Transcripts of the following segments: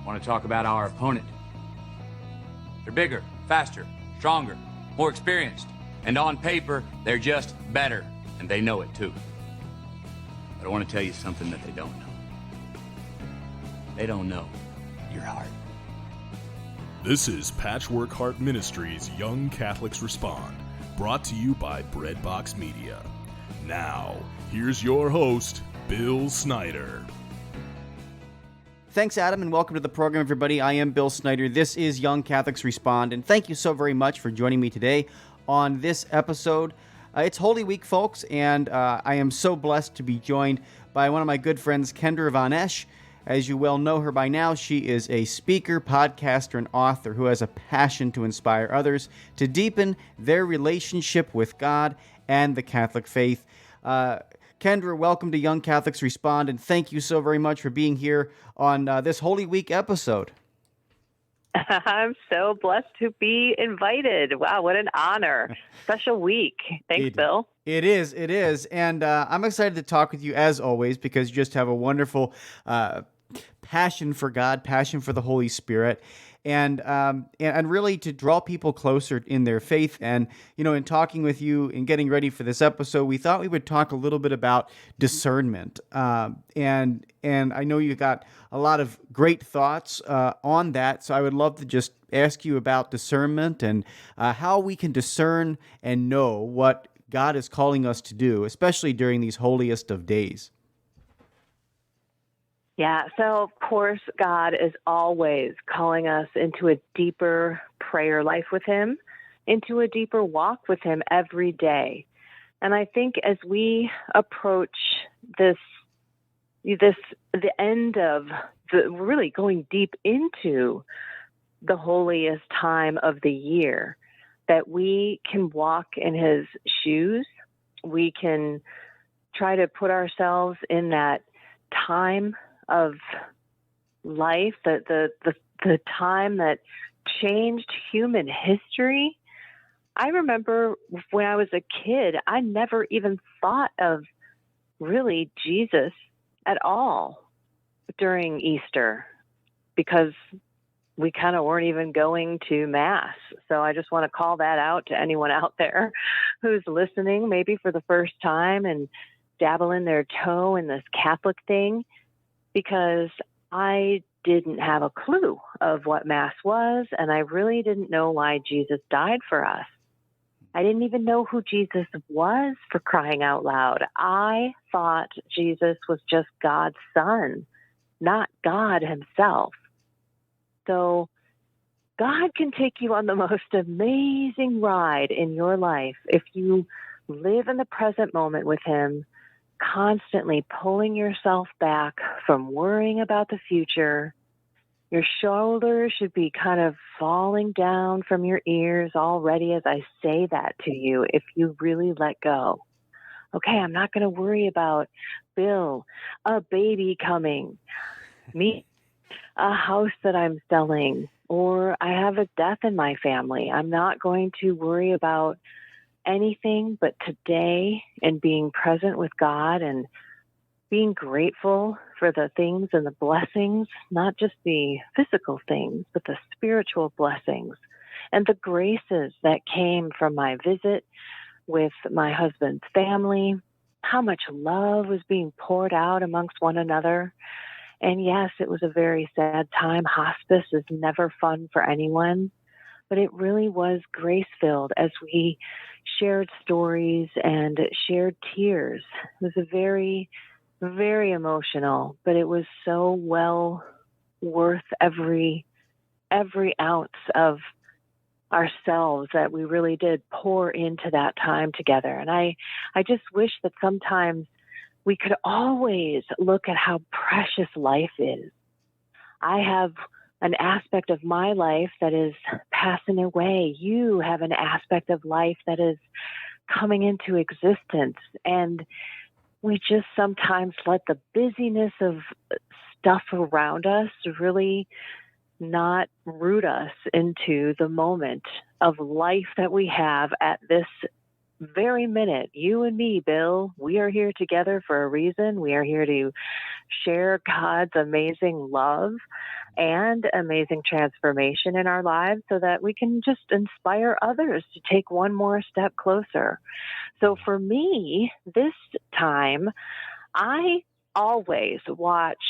I want to talk about our opponent. They're bigger, faster, stronger, more experienced. And on paper, they're just better. And they know it too. But I want to tell you something that they don't know. They don't know your heart. This is Patchwork Heart Ministries Young Catholics Respond, brought to you by Breadbox Media. Now, here's your host, Bill Snyder. Thanks, Adam, and welcome to the program, everybody. I am Bill Snyder. This is Young Catholics Respond, and thank you so very much for joining me today on this episode. It's Holy Week, folks, and I am so blessed to be joined by one of my good friends, Kendra Von Esh. As you well know her by now, she is a speaker, podcaster, and author who has a passion to inspire others to deepen their relationship with God and the Catholic faith. Kendra, welcome to Young Catholics Respond, and thank you so very much for being here on this Holy Week episode. I'm so blessed to be invited. Wow, what an honor. Special week. Thanks, Bill. It is. And I'm excited to talk with you, as always, because you just have a wonderful passion for God, passion for the Holy Spirit, and really to draw people closer in their faith. And, you know, in talking with you and getting ready for this episode, we thought we would talk a little bit about discernment. And I know you got a lot of great thoughts on that. So I would love to just ask you about discernment and how we can discern and know what God is calling us to do, especially during these holiest of days. Yeah, so of course, God is always calling us into a deeper prayer life with Him, into a deeper walk with Him every day. And I think as we approach the end of really going deep into the holiest time of the year, that we can walk in His shoes. We can try to put ourselves in that time of life, the time that changed human history. I remember when I was a kid, I never even thought of really Jesus at all during Easter because we kind of weren't even going to Mass. So I just want to call that out to anyone out there who's listening, maybe for the first time and dabbling their toe in this Catholic thing, because I didn't have a clue of what Mass was, and I really didn't know why Jesus died for us. I didn't even know who Jesus was, for crying out loud. I thought Jesus was just God's son, not God Himself. So God can take you on the most amazing ride in your life if you live in the present moment with Him, constantly pulling yourself back from worrying about the future. Your shoulders should be kind of falling down from your ears already as I say that to you, if you really let go. Okay, I'm not going to worry about Bill, a baby coming, me, a house that I'm selling, or I have a death in my family. I'm not going to worry about anything but today and being present with God and being grateful for the things and the blessings, not just the physical things, but the spiritual blessings and the graces that came from my visit with my husband's family, how much love was being poured out amongst one another. And yes, it was a very sad time. Hospice is never fun for anyone, but it really was grace-filled as we shared stories and shared tears. It was a very, very emotional, but it was so well worth every ounce of ourselves that we really did pour into that time together. And I just wish that sometimes we could always look at how precious life is. I have an aspect of my life that is passing away. You have an aspect of life that is coming into existence. And we just sometimes let the busyness of stuff around us really not root us into the moment of life that we have at this very minute, you and me, Bill, we are here together for a reason. We are here to share God's amazing love and amazing transformation in our lives so that we can just inspire others to take one more step closer. So for me, this time, I always watch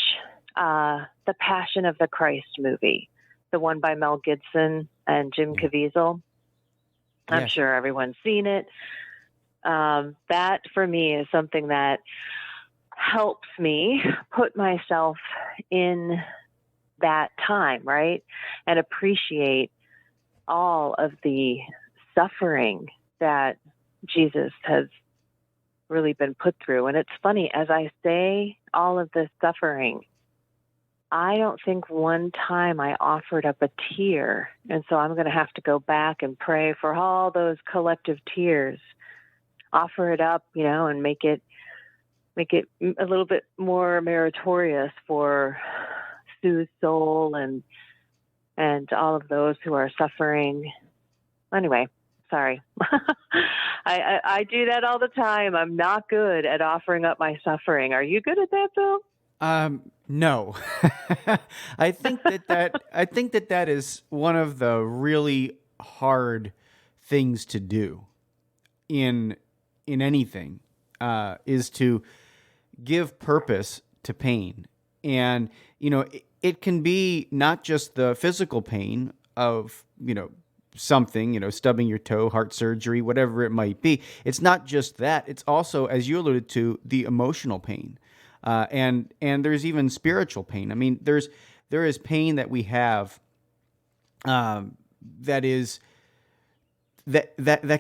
the Passion of the Christ movie, the one by Mel Gibson and Jim Caviezel. I'm Yes. sure everyone's seen it. That for me is something that helps me put myself in that time, right? And appreciate all of the suffering that Jesus has really been put through. And it's funny, as I say all of this suffering, I don't think one time I offered up a tear. And so I'm going to have to go back and pray for all those collective tears, offer it up, and make it a little bit more meritorious for Sue's soul and all of those who are suffering. Anyway, sorry. I do that all the time. I'm not good at offering up my suffering. Are you good at that, Bill? No. I think that is one of the really hard things to do in anything, is to give purpose to pain. And, it can be not just the physical pain of, something, stubbing your toe, heart surgery, whatever it might be. It's not just that. It's also, as you alluded to, the emotional pain. And there's even spiritual pain. I mean, there is pain that we have, that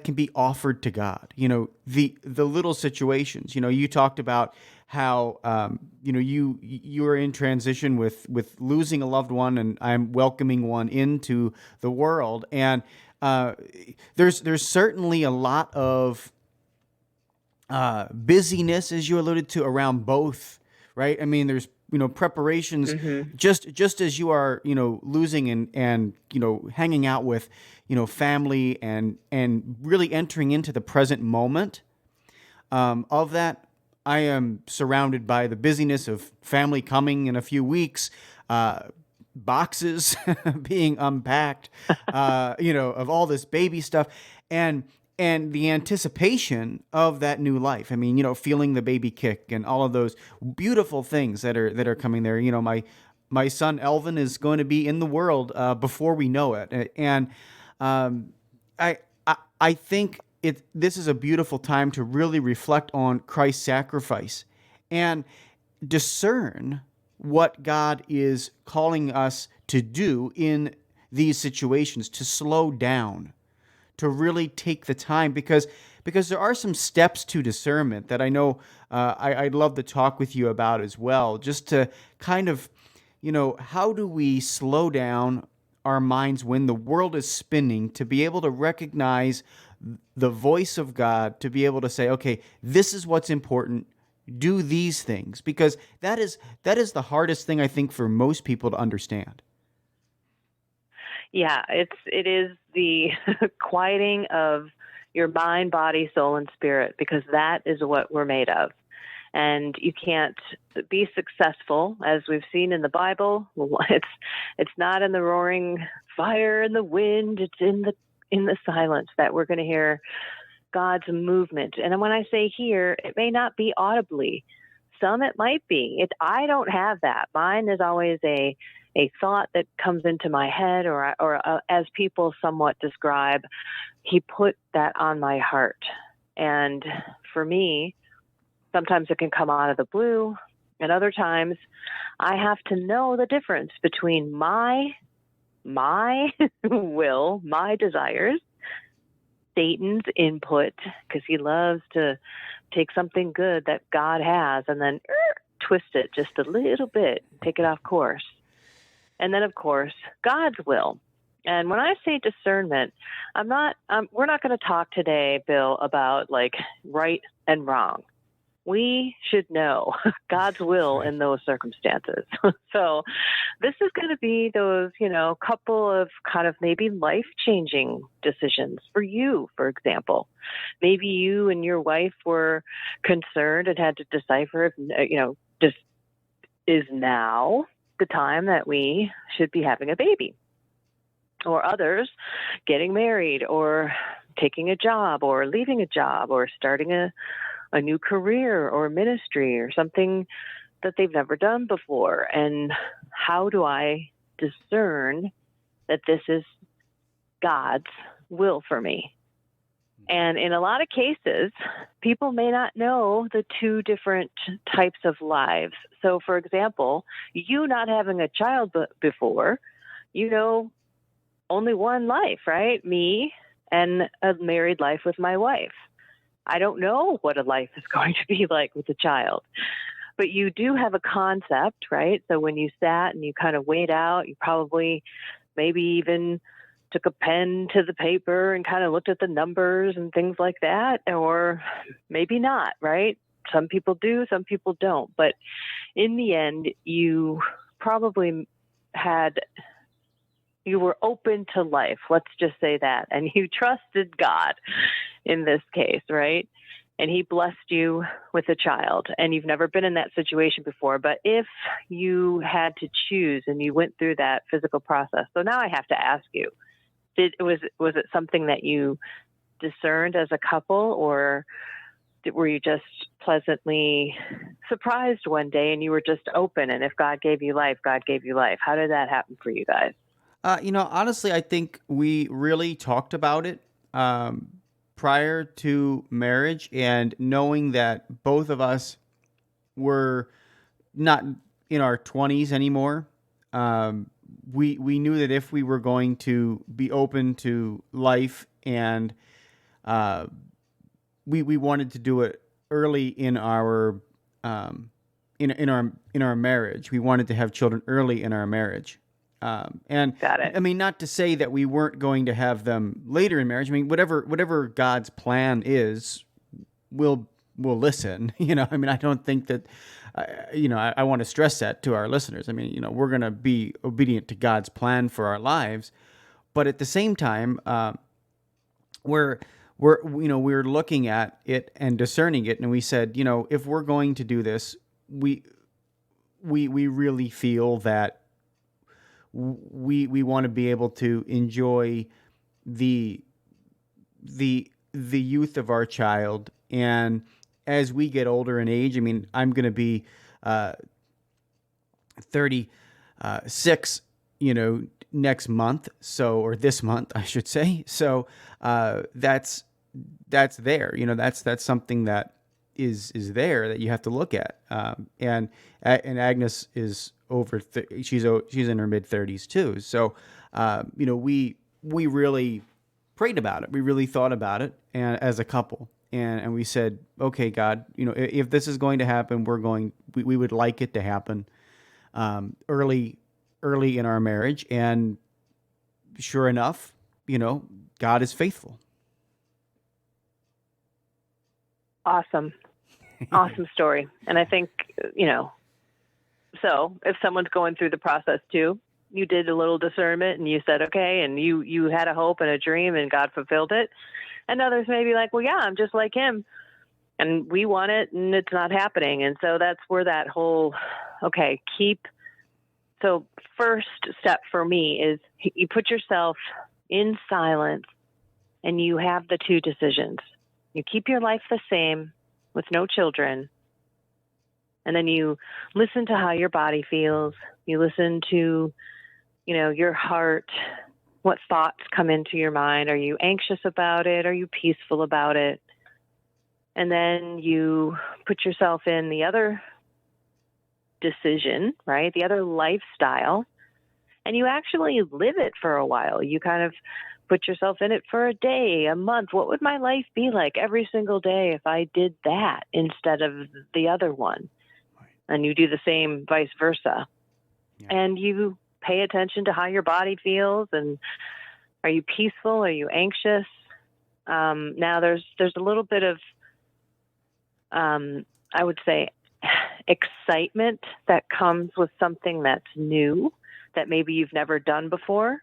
can be offered to God. The little situations. You talked about how you are in transition with losing a loved one, and I'm welcoming one into the world. And there's certainly a lot of busyness, as you alluded to, around both, right? I mean, there's preparations, just as you are losing and hanging out with family and really entering into the present moment of that. I am surrounded by the busyness of family coming in a few weeks, boxes being unpacked, of all this baby stuff, and the anticipation of that new life. I mean, feeling the baby kick and all of those beautiful things that are coming there. My son Elvin is going to be in the world before we know it, and I think this is a beautiful time to really reflect on Christ's sacrifice and discern what God is calling us to do in these situations, to slow down, to really take the time, because there are some steps to discernment that I know I'd love to talk with you about as well, just to kind of, how do we slow down our minds when the world is spinning, to be able to recognize the voice of God, to be able to say, okay, this is what's important, do these things, because that is the hardest thing, I think, for most people to understand. Yeah, it is the quieting of your mind, body, soul, and spirit, because that is what we're made of. And you can't be successful, as we've seen in the Bible. It's not in the roaring fire and the wind. It's in the silence that we're going to hear God's movement. And when I say hear, it may not be audibly. Some it might be. I don't have that. Mine is always a thought that comes into my head, or as people somewhat describe, he put that on my heart. And for me, sometimes it can come out of the blue, and other times I have to know the difference between my will, my desires, Satan's input, because he loves to take something good that God has and then twist it just a little bit, take it off course. And then, of course, God's will. And when I say discernment, we're not going to talk today, Bill, about like right and wrong. we should know God's will in those circumstances. So this is going to be those, couple of kind of maybe life-changing decisions for you, for example. Maybe you and your wife were concerned and had to decipher if, just is now the time that we should be having a baby. Or others getting married or taking a job or leaving a job or starting a new career or ministry or something that they've never done before. And how do I discern that this is God's will for me? And in a lot of cases, people may not know the two different types of lives. So, for example, you not having a child before, only one life, right? Me and a married life with my wife. I don't know what a life is going to be like with a child, but you do have a concept, right? So when you sat and you kind of weighed out, you probably maybe even took a pen to the paper and kind of looked at the numbers and things like that, or maybe not, right? Some people do, some people don't. But in the end, you probably you were open to life. Let's just say that. And you trusted God in this case, right? And he blessed you with a child. And you've never been in that situation before. But if you had to choose and you went through that physical process, so now I have to ask you, was it something that you discerned as a couple, or were you just pleasantly surprised one day and you were just open? And if God gave you life, God gave you life. How did that happen for you guys? Honestly, I think we really talked about it prior to marriage, and knowing that both of us were not in our 20s anymore. We knew that if we were going to be open to life, and we wanted to do it early in our in our marriage. We wanted to have children early in our marriage. And Got it. I mean, not to say that we weren't going to have them later in marriage. I mean, whatever God's plan is, we'll listen. I mean, I don't think that, I want to stress that to our listeners. I mean, we're going to be obedient to God's plan for our lives, but at the same time, we're looking at it and discerning it, and we said, if we're going to do this, we really feel that we want to be able to enjoy the youth of our child. And as we get older in age, I mean, I'm going to be 36, next month. Or this month, I should say. So that's there. That's something that is there that you have to look at. And Agnes is over. She's in her mid-30s too. So we really prayed about it. We really thought about it, and as a couple, and we said, okay, God, if this is going to happen, we would like it to happen early in our marriage. And sure enough, God is faithful. Awesome story. And I think, so if someone's going through the process too, you did a little discernment and you said, okay, and you had a hope and a dream and God fulfilled it. And others may be like, well, yeah, I'm just like him and we want it and it's not happening. And so that's where that whole, so first step for me is you put yourself in silence and you have the two decisions. You keep your life the same with no children. And then you listen to how your body feels. You listen to, your heart, what thoughts come into your mind. Are you anxious about it? Are you peaceful about it? And then you put yourself in the other decision, right? The other lifestyle. And you actually live it for a while. You kind of put yourself in it for a day, a month. What would my life be like every single day if I did that instead of the other one? Right. And you do the same vice versa. Yeah. And you pay attention to how your body feels. And are you peaceful? Are you anxious? Now there's a little bit of I would say, excitement that comes with something that's new that maybe you've never done before.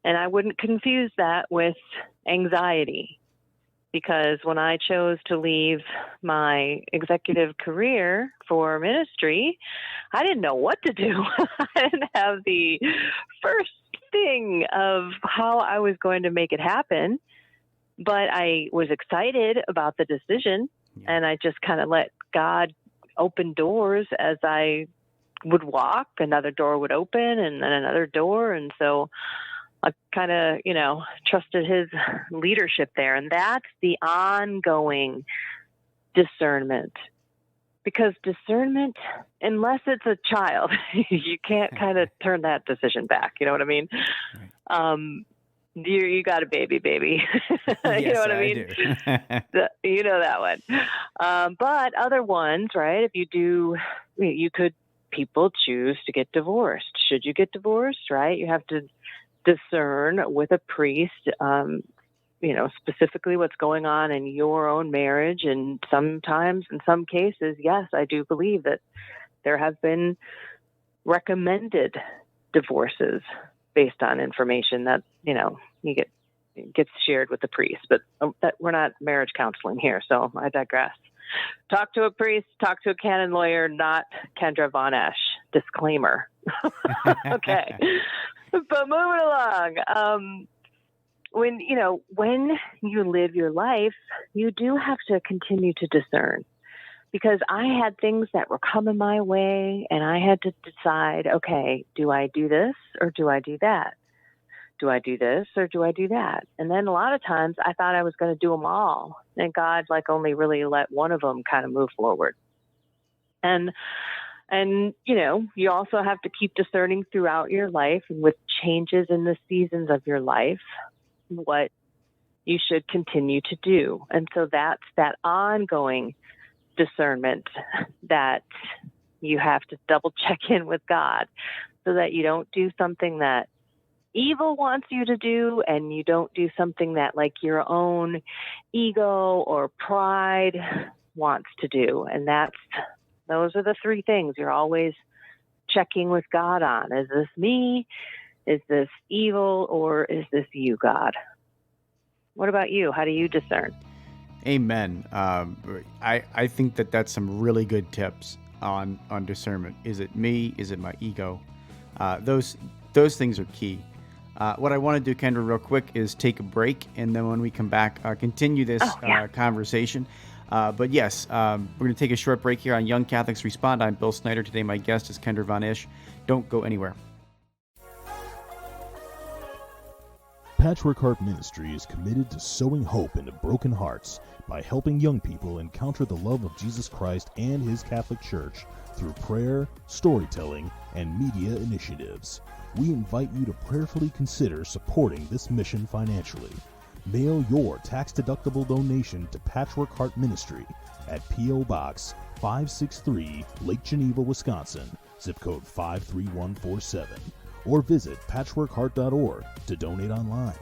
And I wouldn't confuse that with anxiety, because when I chose to leave my executive career for ministry, I didn't know what to do. I didn't have the first thing of how I was going to make it happen, but I was excited about the decision, and I just kind of let God open doors as I would walk. Another door would open, and then another door, and so I kind of, trusted his leadership there. And that's the ongoing discernment. Because discernment, unless it's a child, you can't kind of turn that decision back. You know what I mean? Right. You got a baby. Yes, you know what I mean? Do. You know that one. But other ones, right? If you do, people choose to get divorced. Should you get divorced, right? You have to discern with a priest, specifically what's going on in your own marriage. And sometimes, in some cases, yes, I do believe that there have been recommended divorces based on information that, gets shared with the priest. But that we're not marriage counseling here, so I digress. Talk to a priest, talk to a canon lawyer, not Kendra Von Esh. Disclaimer. Okay. But moving along, when you live your life, you do have to continue to discern, because I had things that were coming my way, and I had to decide, okay, do I do this or do I do that? Do I do this or do I do that? And then a lot of times I thought I was going to do them all, and God only really let one of them kind of move forward. And you also have to keep discerning throughout your life, and with changes in the seasons of your life, what you should continue to do. And so that's that ongoing discernment that you have to double check in with God, so that you don't do something that evil wants you to do, and you don't do something that your own ego or pride wants to do. And those are the three things you're always checking with God on. Is this me? Is this evil? Or is this you, God? What about you? How do you discern? Amen. I think that's some really good tips on discernment. Is it me? Is it my ego? Those things are key. What I want to do, Kendra, real quick, is take a break, and then when we come back, continue this conversation. But yes, we're going to take a short break here on Young Catholics Respond. I'm Bill Snyder. Today my guest is Kendra Von Esh. Don't go anywhere. Patchwork Heart Ministry is committed to sowing hope into broken hearts by helping young people encounter the love of Jesus Christ and His Catholic Church through prayer, storytelling, and media initiatives. We invite you to prayerfully consider supporting this mission financially. Mail your tax-deductible donation to Patchwork Heart Ministry at P.O. Box 563, Lake Geneva, Wisconsin, zip code 53147, or visit patchworkheart.org to donate online.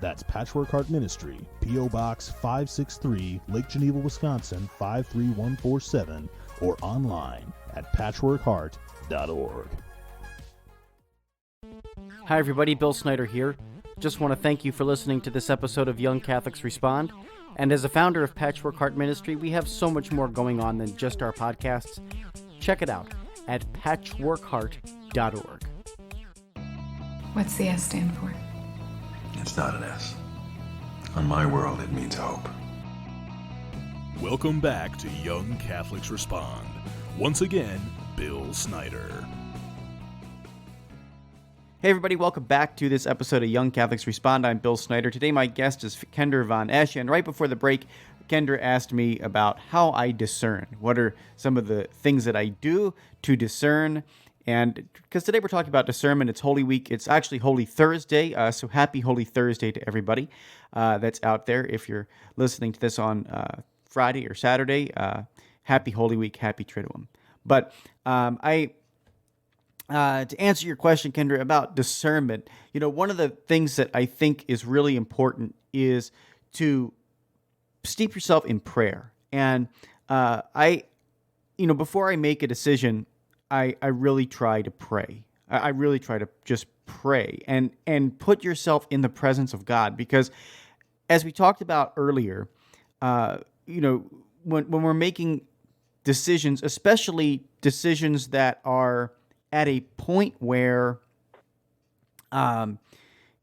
That's Patchwork Heart Ministry, P.O. Box 563, Lake Geneva, Wisconsin 53147, or online at patchworkheart.org. Hi, everybody. Bill Snyder here. Just want to thank you for listening to this episode of Young Catholics Respond. And as a founder of Patchwork Heart Ministry, we have so much more going on than just our podcasts. Check it out at patchworkheart.org. What's the S stand for? It's not an S. On my world, it means hope. Welcome back to Young Catholics Respond. Once again, Bill Snyder. Hey everybody, welcome back to this episode of Young Catholics Respond. I'm Bill Snyder. Today my guest is Kendra Von Esh, and right before the break, Kendra asked me about how I discern. What are some of the things that I do to discern? And because today we're talking about discernment, it's Holy Week. It's actually Holy Thursday, so happy Holy Thursday to everybody that's out there. If you're listening to this on Friday or Saturday, happy Holy Week, happy Triduum. But to answer your question, Kendra, about discernment, one of the things that I think is really important is to steep yourself in prayer. And I before I make a decision, I really try to pray. I really try to just pray and put yourself in the presence of God, because as we talked about earlier, when we're making decisions, especially decisions that are at a point where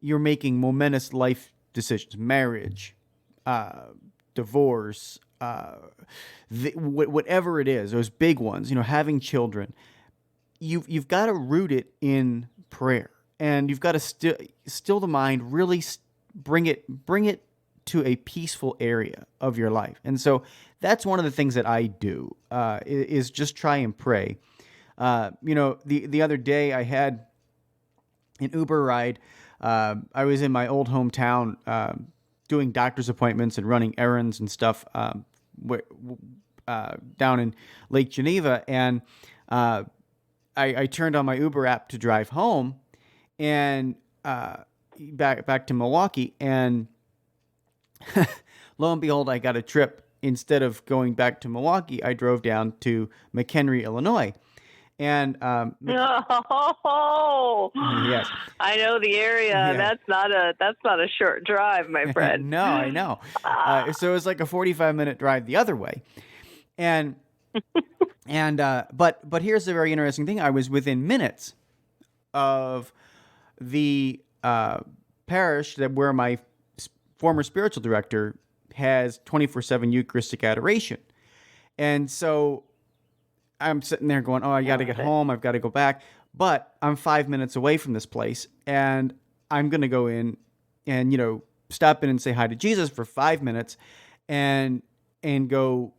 you're making momentous life decisions, marriage, divorce, whatever it is, those big ones, having children, you've got to root it in prayer, and you've got to still the mind, really bring it to a peaceful area of your life. And so that's one of the things that I do, is just try and pray. The other day I had an Uber ride. I was in my old hometown, doing doctor's appointments and running errands and stuff, down in Lake Geneva. And I turned on my Uber app to drive home, and back to Milwaukee, and lo and behold, I got a trip. Instead of going back to Milwaukee, I drove down to McHenry, Illinois. And Oh, yes, I know the area. Yeah. That's not a short drive, my friend. No, I know. So it was like a 45-minute drive the other way, and but here's the very interesting thing: I was within minutes of the parish where my former spiritual director has 24/7 Eucharistic adoration, and so I'm sitting there going, oh, I got to get home. I've got to go back. But I'm 5 minutes away from this place, and I'm going to go in and, stop in and say hi to Jesus for 5 minutes and go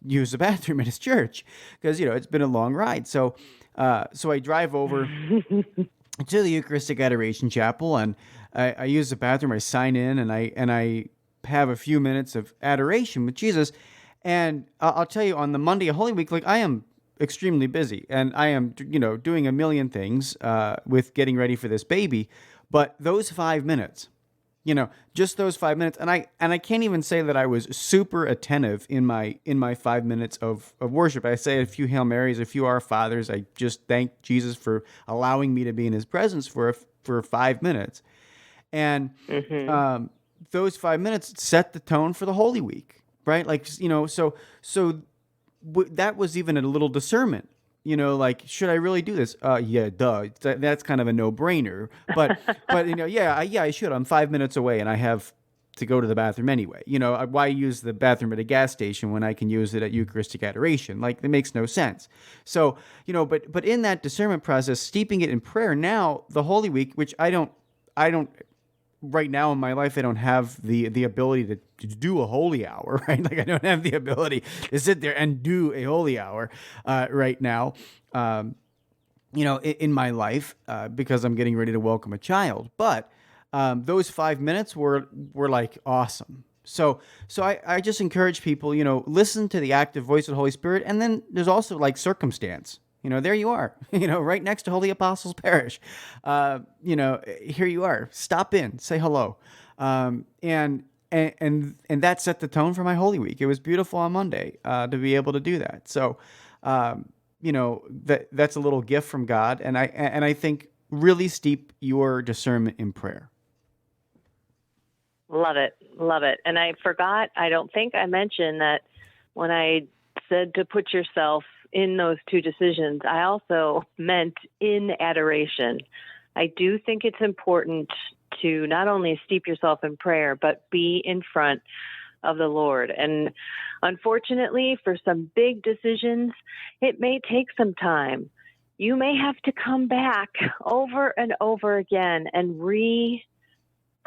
use the bathroom at his church, because, it's been a long ride. So I drive over to the Eucharistic Adoration Chapel, and I use the bathroom. I sign in, and I have a few minutes of adoration with Jesus. And I'll tell you, on the Monday of Holy Week, like, I am extremely busy, and I am, doing a million things with getting ready for this baby. But those 5 minutes, just those 5 minutes, and I can't even say that I was super attentive in my 5 minutes of worship. I say a few Hail Marys, a few Our Fathers. I just thank Jesus for allowing me to be in His presence for 5 minutes, and those 5 minutes set the tone for the Holy Week. Right? Like, so that was even a little discernment, like, should I really do this? Yeah, duh. That's kind of a no-brainer. But I should. I'm 5 minutes away, and I have to go to the bathroom anyway. Why use the bathroom at a gas station when I can use it at Eucharistic adoration? Like, it makes no sense. So, but in that discernment process, steeping it in prayer, now the Holy Week, which I don't right now in my life, I don't have the ability to do a holy hour, right? Like, I don't have the ability to sit there and do a holy hour right now, in my life, because I'm getting ready to welcome a child. But those 5 minutes were like awesome. So I just encourage people, listen to the active voice of the Holy Spirit. And then there's also like circumstance. There you are, right next to Holy Apostles Parish. Here you are. Stop in, say hello. And that set the tone for my Holy Week. It was beautiful on Monday to be able to do that. So, that's a little gift from God. And I think really steep your discernment in prayer. Love it. Love it. And I don't think I mentioned that when I said to put yourself in those two decisions, I also meant in adoration. I do think it's important to not only steep yourself in prayer, but be in front of the Lord. And unfortunately, for some big decisions, it may take some time. You may have to come back over and over again and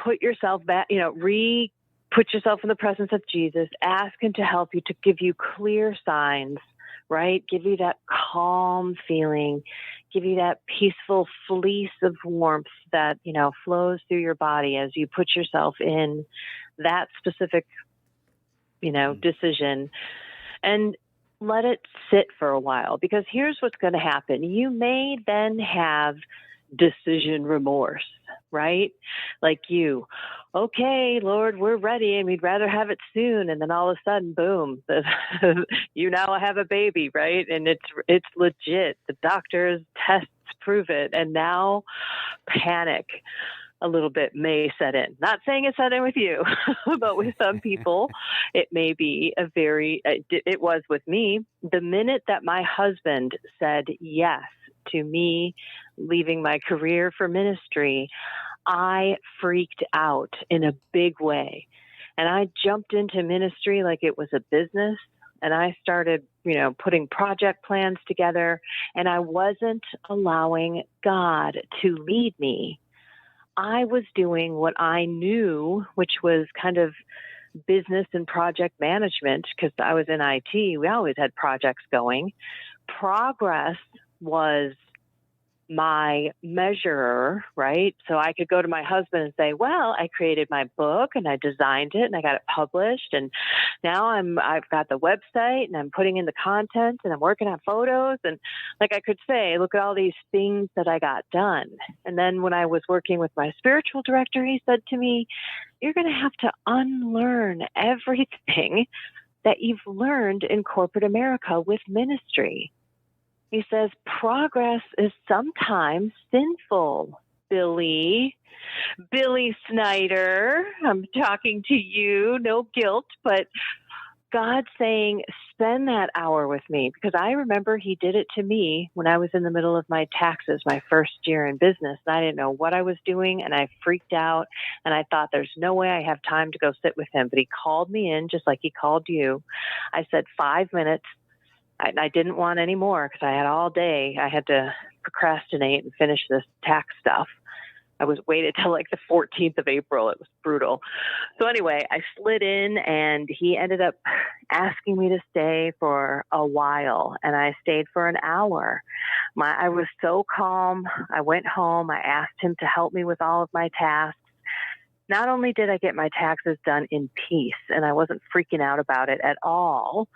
put yourself back, put yourself in the presence of Jesus, ask Him to help you, to give you clear signs, right? Give you that calm feeling, give you that peaceful fleece of warmth that, flows through your body as you put yourself in that specific, decision, and let it sit for a while. Because here's what's going to happen. You may then have decision remorse, right? Like okay, Lord, we're ready and we'd rather have it soon. And then all of a sudden, boom, you now have a baby, right? And it's legit. The doctor's tests prove it. And now panic a little bit may set in. Not saying it set in with you, but with some people, it may be it was with me. The minute that my husband said yes to me leaving my career for ministry, I freaked out in a big way. And I jumped into ministry like it was a business. And I started, putting project plans together. And I wasn't allowing God to lead me. I was doing what I knew, which was kind of business and project management, because I was in IT. We always had projects going. Progress was my measurer, right? So I could go to my husband and say, well, I created my book and I designed it and I got it published. And now I've got the website and I'm putting in the content and I'm working on photos. And like I could say, look at all these things that I got done. And then when I was working with my spiritual director, he said to me, you're going to have to unlearn everything that you've learned in corporate America with ministry. He says, progress is sometimes sinful, Billy. Billy Snyder, I'm talking to you, no guilt, but God's saying, spend that hour with me. Because I remember he did it to me when I was in the middle of my taxes, my first year in business. And I didn't know what I was doing, and I freaked out, and I thought, there's no way I have time to go sit with him. But he called me in just like he called you. I said, 5 minutes. I didn't want any more because I had all day. I had to procrastinate and finish this tax stuff. I was waited till like the 14th of April. It was brutal. So anyway, I slid in and he ended up asking me to stay for a while. And I stayed for an hour. I was so calm. I went home. I asked him to help me with all of my tasks. Not only did I get my taxes done in peace, and I wasn't freaking out about it at all,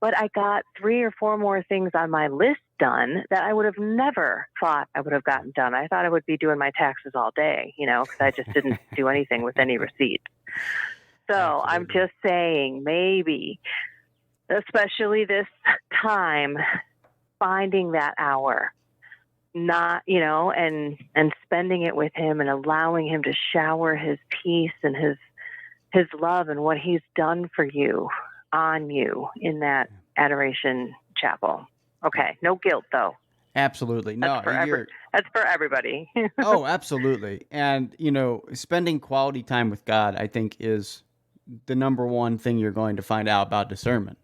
but I got 3 or 4 more things on my list done that I would have never thought I would have gotten done. I thought I would be doing my taxes all day, because I just didn't do anything with any receipt. So absolutely. I'm just saying, maybe, especially this time, finding that hour, not, and spending it with him and allowing him to shower his peace and his love and what he's done for you on you in that adoration chapel. Okay. No guilt though. Absolutely. No, that's for everybody. Oh, absolutely. And, spending quality time with God, I think, is the number one thing you're going to find out about discernment.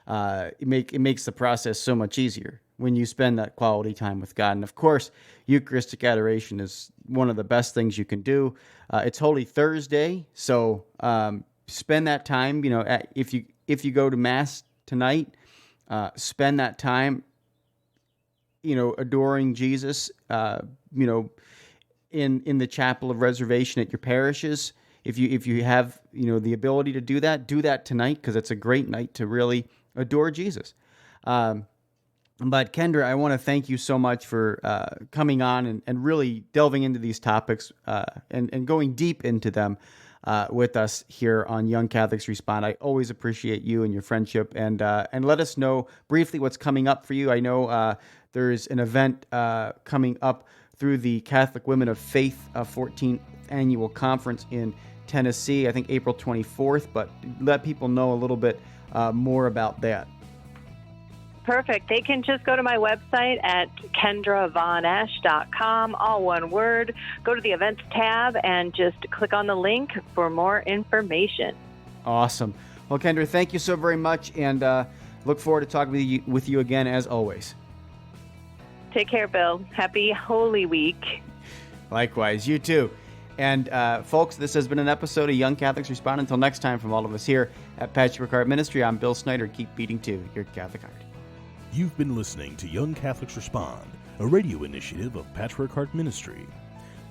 It makes the process so much easier when you spend that quality time with God. And of course, Eucharistic adoration is one of the best things you can do. It's Holy Thursday. So, spend that time, if you go to Mass tonight, spend that time, adoring Jesus, in the chapel of reservation at your parishes. If you have, the ability to do that tonight, because it's a great night to really adore Jesus. But Kendra, I want to thank you so much for coming on and really delving into these topics and going deep into them. With us here on Young Catholics Respond. I always appreciate you and your friendship, and let us know briefly what's coming up for you. I know there's an event coming up through the Catholic Women of Faith 14th Annual Conference in Tennessee, I think April 24th, but let people know a little bit more about that. Perfect. They can just go to my website at kendravon.esh.com, all one word. Go to the events tab and just click on the link for more information. Awesome. Well, Kendra, thank you so very much, and look forward to talking with you again as always. Take care, Bill. Happy Holy Week. Likewise. You too. And folks, this has been an episode of Young Catholics Respond. Until next time, from all of us here at Patchwork Heart Ministry, I'm Bill Snyder. Keep beating to your Catholic heart. You've been listening to Young Catholics Respond, a radio initiative of Patchwork Heart Ministry.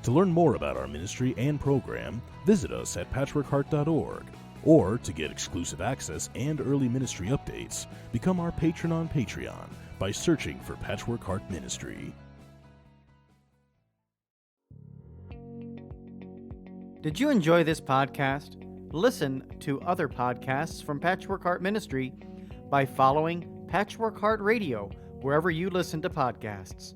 To learn more about our ministry and program, visit us at patchworkheart.org. Or to get exclusive access and early ministry updates, become our patron on Patreon by searching for Patchwork Heart Ministry. Did you enjoy this podcast? Listen to other podcasts from Patchwork Heart Ministry by following Patchwork Heart Radio wherever you listen to podcasts.